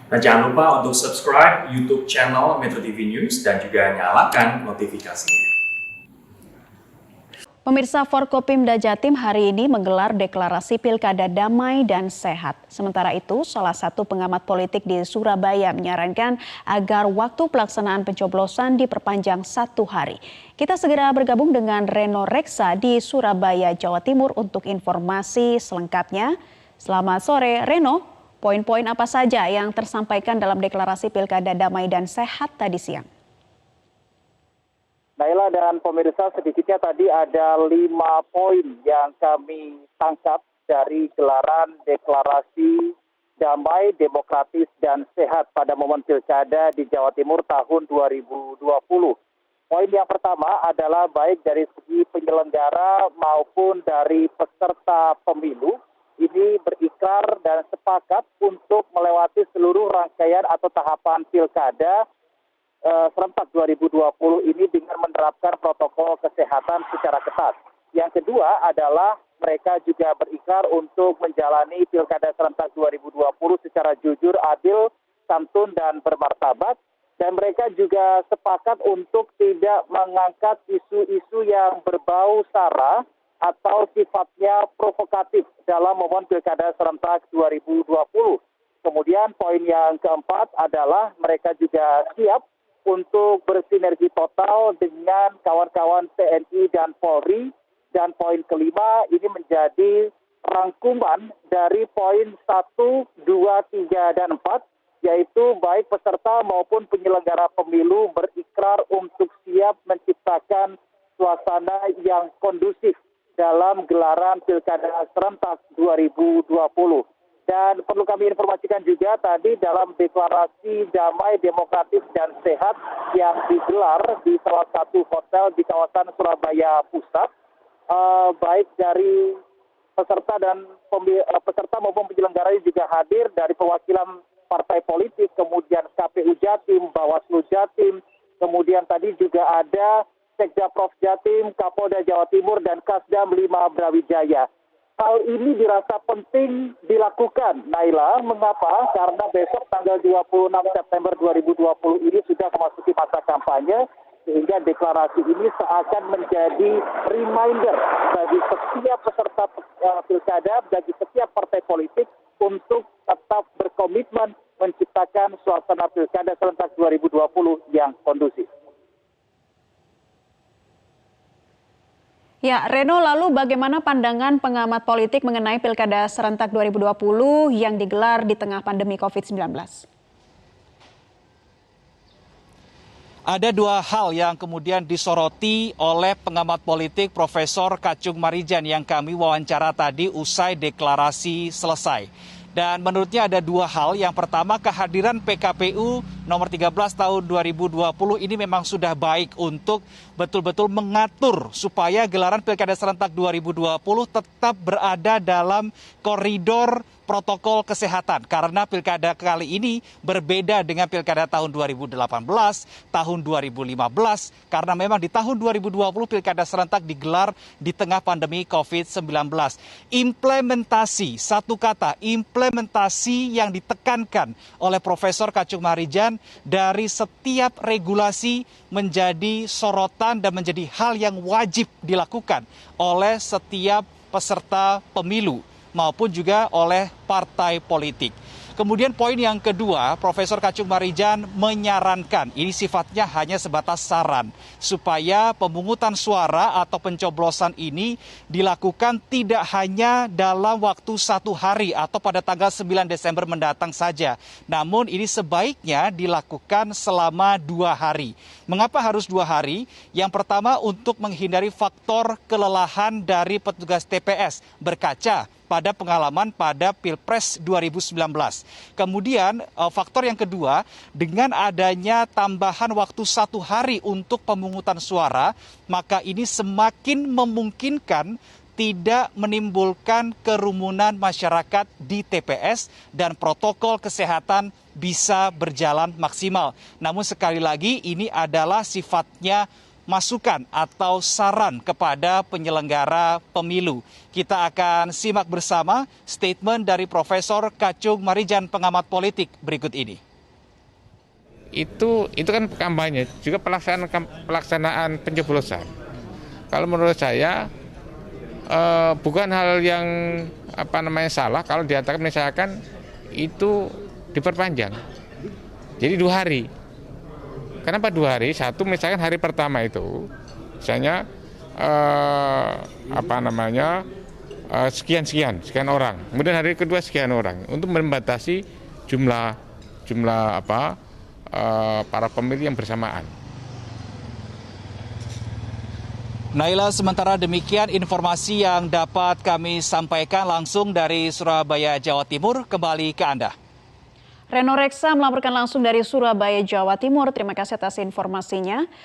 Dan jangan lupa untuk subscribe YouTube channel Metro TV News dan juga nyalakan notifikasinya. Pemirsa, Forkopimda Jatim hari ini menggelar deklarasi pilkada damai dan sehat. Sementara itu, salah satu pengamat politik di Surabaya menyarankan agar waktu pelaksanaan pencoblosan diperpanjang 1 hari. Kita segera bergabung dengan Reno Reksa di Surabaya, Jawa Timur untuk informasi selengkapnya. Selamat sore, Reno. Poin-poin apa saja yang tersampaikan dalam deklarasi pilkada damai dan sehat tadi siang? Naila dan pemirsa, sedikitnya tadi ada 5 poin yang kami tangkap dari gelaran deklarasi damai, demokratis, dan sehat pada momen pilkada di Jawa Timur tahun 2020. Poin yang pertama adalah baik dari segi penyelenggara maupun dari peserta pemilu, ini berikrar dan sepakat untuk melewati seluruh rangkaian atau tahapan pilkada serentak 2020 ini dengan menerapkan protokol kesehatan secara ketat. Yang kedua adalah mereka juga berikrar untuk menjalani pilkada serentak 2020 secara jujur, adil, santun, dan bermartabat. Dan mereka juga sepakat untuk tidak mengangkat isu-isu yang berbau sara atau sifatnya provokatif dalam momen pilkada serentak 2020. Kemudian poin yang keempat adalah mereka juga siap untuk bersinergi total dengan kawan-kawan TNI dan Polri. Dan poin kelima ini menjadi rangkuman dari poin 1, 2, 3, dan 4, yaitu baik peserta maupun penyelenggara pemilu berikrar untuk siap menciptakan suasana yang kondusif dalam gelaran pilkada serentak 2020. Dan perlu kami informasikan juga tadi dalam deklarasi damai, demokratis, dan sehat yang digelar di salah satu hotel di kawasan Surabaya Pusat, baik dari peserta maupun penyelenggara juga hadir dari perwakilan partai politik, kemudian KPU Jatim, Bawaslu Jatim, kemudian tadi juga ada Sekda Prof Jatim, Kapolda Jawa Timur, dan Kasdam 5 Brawijaya. Hal ini dirasa penting dilakukan, Naila. Mengapa? Karena besok tanggal 26 September 2020 ini sudah memasuki masa kampanye, sehingga deklarasi ini seakan menjadi reminder bagi setiap peserta pilkada, bagi setiap partai politik untuk tetap berkomitmen menciptakan suasana pilkada serentak 2020 yang kondusif. Ya, Reno, lalu bagaimana pandangan pengamat politik mengenai Pilkada Serentak 2020 yang digelar di tengah pandemi COVID-19? Ada 2 hal yang kemudian disoroti oleh pengamat politik Profesor Kacung Marijan yang kami wawancara tadi usai deklarasi selesai. Dan menurutnya ada 2 hal. Yang pertama, kehadiran PKPU nomor 13 tahun 2020 ini memang sudah baik untuk betul-betul mengatur supaya gelaran Pilkada Serentak 2020 tetap berada dalam koridor protokol kesehatan. Karena pilkada kali ini berbeda dengan pilkada tahun 2018, tahun 2015, karena memang di tahun 2020 pilkada serentak digelar di tengah pandemi COVID-19. Implementasi, satu kata, implementasi yang ditekankan oleh Profesor Kacung Marijan dari setiap regulasi menjadi sorotan dan menjadi hal yang wajib dilakukan oleh setiap peserta pemilu maupun juga oleh partai politik. Kemudian poin yang kedua, Profesor Kacung Marijan menyarankan, ini sifatnya hanya sebatas saran, supaya pemungutan suara atau pencoblosan ini dilakukan tidak hanya dalam waktu 1 hari atau pada tanggal 9 Desember mendatang saja. Namun ini sebaiknya dilakukan selama 2 hari. Mengapa harus 2 hari? Yang pertama untuk menghindari faktor kelelahan dari petugas TPS berkaca pada pengalaman pada Pilpres 2019. Kemudian faktor yang kedua, dengan adanya tambahan waktu 1 hari untuk pemungutan suara, maka ini semakin memungkinkan tidak menimbulkan kerumunan masyarakat di TPS dan protokol kesehatan bisa berjalan maksimal. Namun sekali lagi ini adalah sifatnya masukan atau saran kepada penyelenggara pemilu. Kita akan simak bersama statement dari Profesor Kacung Marijan, pengamat politik berikut ini. Itu kan kampanye, juga pelaksanaan pencoblosan. Kalau menurut saya bukan hal yang salah kalau diatakan misalkan itu diperpanjang. Jadi 2 hari. Kenapa 2 hari? Satu misalkan hari pertama itu misalnya sekian orang. Kemudian hari kedua sekian orang untuk membatasi jumlah para pemilih yang bersamaan. Naila, sementara demikian informasi yang dapat kami sampaikan langsung dari Surabaya, Jawa Timur. Kembali ke Anda. Reno Reksa melaporkan langsung dari Surabaya, Jawa Timur. Terima kasih atas informasinya.